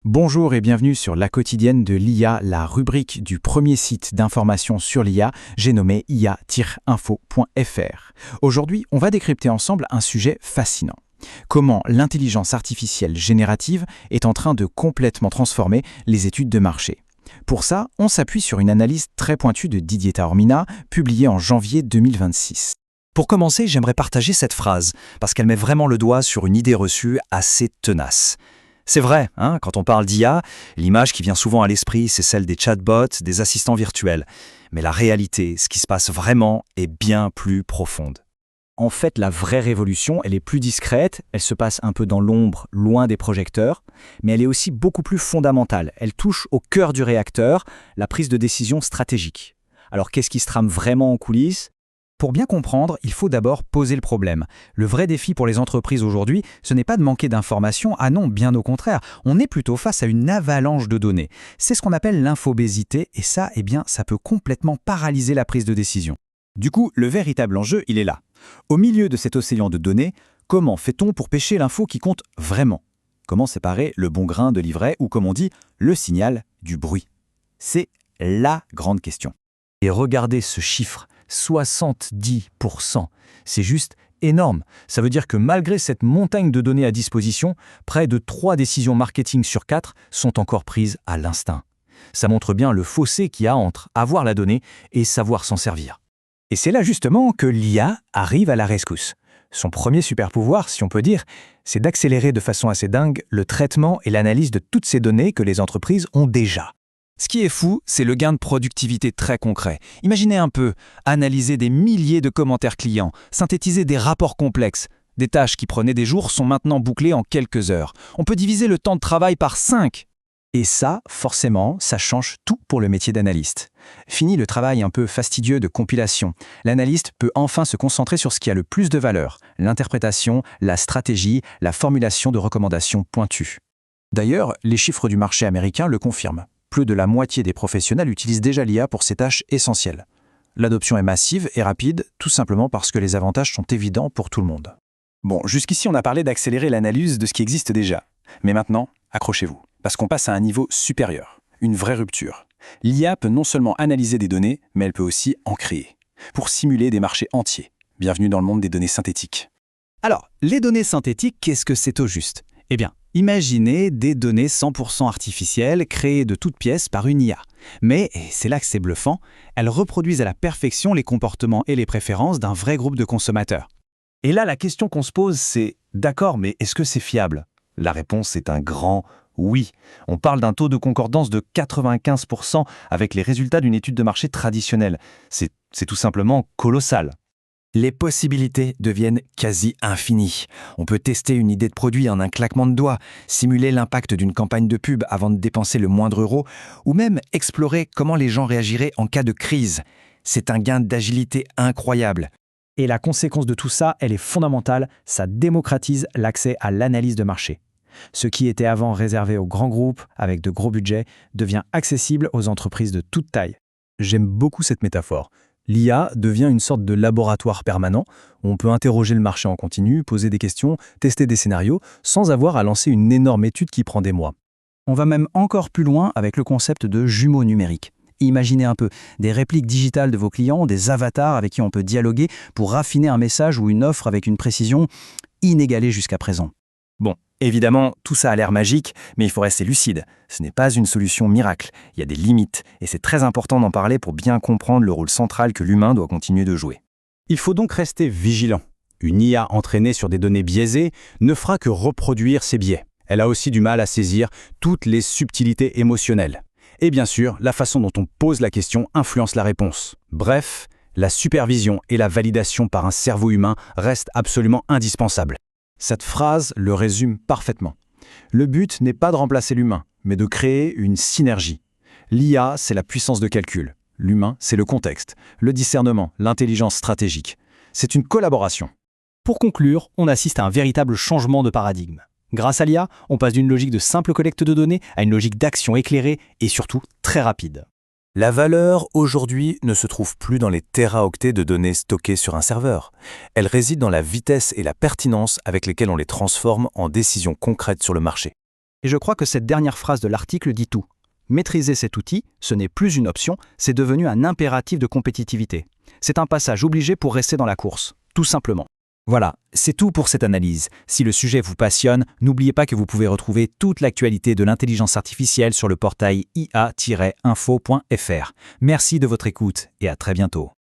Bonjour et bienvenue sur La Quotidienne de l'IA, la rubrique du premier site d'information sur l'IA, j'ai nommé ia-info.fr. Aujourd'hui, on va décrypter ensemble un sujet fascinant. Comment l'intelligence artificielle générative est en train de complètement transformer les études de marché. Pour ça, on s'appuie sur une analyse très pointue de Didier Taormina, publiée en janvier 2026. Pour commencer, j'aimerais partager cette phrase, parce qu'elle met vraiment le doigt sur une idée reçue assez tenace. C'est vrai, quand on parle d'IA, l'image qui vient souvent à l'esprit, c'est celle des chatbots, des assistants virtuels. Mais la réalité, ce qui se passe vraiment, est bien plus profonde. En fait, la vraie révolution, elle est plus discrète, elle se passe un peu dans l'ombre, loin des projecteurs, mais elle est aussi beaucoup plus fondamentale. Elle touche au cœur du réacteur, la prise de décision stratégique. Alors qu'est-ce qui se trame vraiment en coulisses ? Pour bien comprendre, il faut d'abord poser le problème. Le vrai défi pour les entreprises aujourd'hui, ce n'est pas de manquer d'informations, ah non, bien au contraire, on est plutôt face à une avalanche de données. C'est ce qu'on appelle l'infobésité, et ça, ça peut complètement paralyser la prise de décision. Du coup, le véritable enjeu, il est là. Au milieu de cet océan de données, comment fait-on pour pêcher l'info qui compte vraiment ? Comment séparer le bon grain de l'ivraie ou, comme on dit, le signal du bruit ? C'est la grande question. Et regardez ce chiffre, 70%. C'est juste énorme. Ça veut dire que malgré cette montagne de données à disposition, près de 3 décisions marketing sur 4 sont encore prises à l'instinct. Ça montre bien le fossé qu'il y a entre avoir la donnée et savoir s'en servir. Et c'est là justement que l'IA arrive à la rescousse. Son premier super pouvoir, si on peut dire, c'est d'accélérer de façon assez dingue le traitement et l'analyse de toutes ces données que les entreprises ont déjà. Ce qui est fou, c'est le gain de productivité très concret. Imaginez un peu, analyser des milliers de commentaires clients, synthétiser des rapports complexes. Des tâches qui prenaient des jours sont maintenant bouclées en quelques heures. On peut diviser le temps de travail par 5. Et ça, forcément, ça change tout pour le métier d'analyste. Fini le travail un peu fastidieux de compilation. L'analyste peut enfin se concentrer sur ce qui a le plus de valeur, l'interprétation, la stratégie, la formulation de recommandations pointues. D'ailleurs, les chiffres du marché américain le confirment. Plus de la moitié des professionnels utilisent déjà l'IA pour ces tâches essentielles. L'adoption est massive et rapide, tout simplement parce que les avantages sont évidents pour tout le monde. Bon, jusqu'ici on a parlé d'accélérer l'analyse de ce qui existe déjà. Mais maintenant, accrochez-vous, parce qu'on passe à un niveau supérieur, une vraie rupture. L'IA peut non seulement analyser des données, mais elle peut aussi en créer, pour simuler des marchés entiers. Bienvenue dans le monde des données synthétiques. Alors, les données synthétiques, qu'est-ce que c'est au juste ? Eh bien, imaginez des données 100% artificielles créées de toutes pièces par une IA. Mais, et c'est là que c'est bluffant, elles reproduisent à la perfection les comportements et les préférences d'un vrai groupe de consommateurs. Et là, la question qu'on se pose, c'est « D'accord, mais est-ce que c'est fiable ?» La réponse est un grand oui. On parle d'un taux de concordance de 95% avec les résultats d'une étude de marché traditionnelle. C'est tout simplement colossal. Les possibilités deviennent quasi infinies. On peut tester une idée de produit en un claquement de doigts, simuler l'impact d'une campagne de pub avant de dépenser le moindre euro, ou même explorer comment les gens réagiraient en cas de crise. C'est un gain d'agilité incroyable. Et la conséquence de tout ça, elle est fondamentale, ça démocratise l'accès à l'analyse de marché. Ce qui était avant réservé aux grands groupes avec de gros budgets devient accessible aux entreprises de toute taille. J'aime beaucoup cette métaphore. L'IA devient une sorte de laboratoire permanent où on peut interroger le marché en continu, poser des questions, tester des scénarios, sans avoir à lancer une énorme étude qui prend des mois. On va même encore plus loin avec le concept de jumeaux numériques. Imaginez un peu des répliques digitales de vos clients, des avatars avec qui on peut dialoguer pour raffiner un message ou une offre avec une précision inégalée jusqu'à présent. Bon, évidemment, tout ça a l'air magique, mais il faut rester lucide. Ce n'est pas une solution miracle. Il y a des limites, et c'est très important d'en parler pour bien comprendre le rôle central que l'humain doit continuer de jouer. Il faut donc rester vigilant. Une IA entraînée sur des données biaisées ne fera que reproduire ces biais. Elle a aussi du mal à saisir toutes les subtilités émotionnelles. Et bien sûr, la façon dont on pose la question influence la réponse. Bref, la supervision et la validation par un cerveau humain restent absolument indispensables. Cette phrase le résume parfaitement. Le but n'est pas de remplacer l'humain, mais de créer une synergie. L'IA, c'est la puissance de calcul. L'humain, c'est le contexte, le discernement, l'intelligence stratégique. C'est une collaboration. Pour conclure, on assiste à un véritable changement de paradigme. Grâce à l'IA, on passe d'une logique de simple collecte de données à une logique d'action éclairée et surtout très rapide. La valeur, aujourd'hui, ne se trouve plus dans les téraoctets de données stockées sur un serveur. Elle réside dans la vitesse et la pertinence avec lesquelles on les transforme en décisions concrètes sur le marché. Et je crois que cette dernière phrase de l'article dit tout. Maîtriser cet outil, ce n'est plus une option, c'est devenu un impératif de compétitivité. C'est un passage obligé pour rester dans la course, tout simplement. Voilà, c'est tout pour cette analyse. Si le sujet vous passionne, n'oubliez pas que vous pouvez retrouver toute l'actualité de l'intelligence artificielle sur le portail ia-info.fr. Merci de votre écoute et à très bientôt.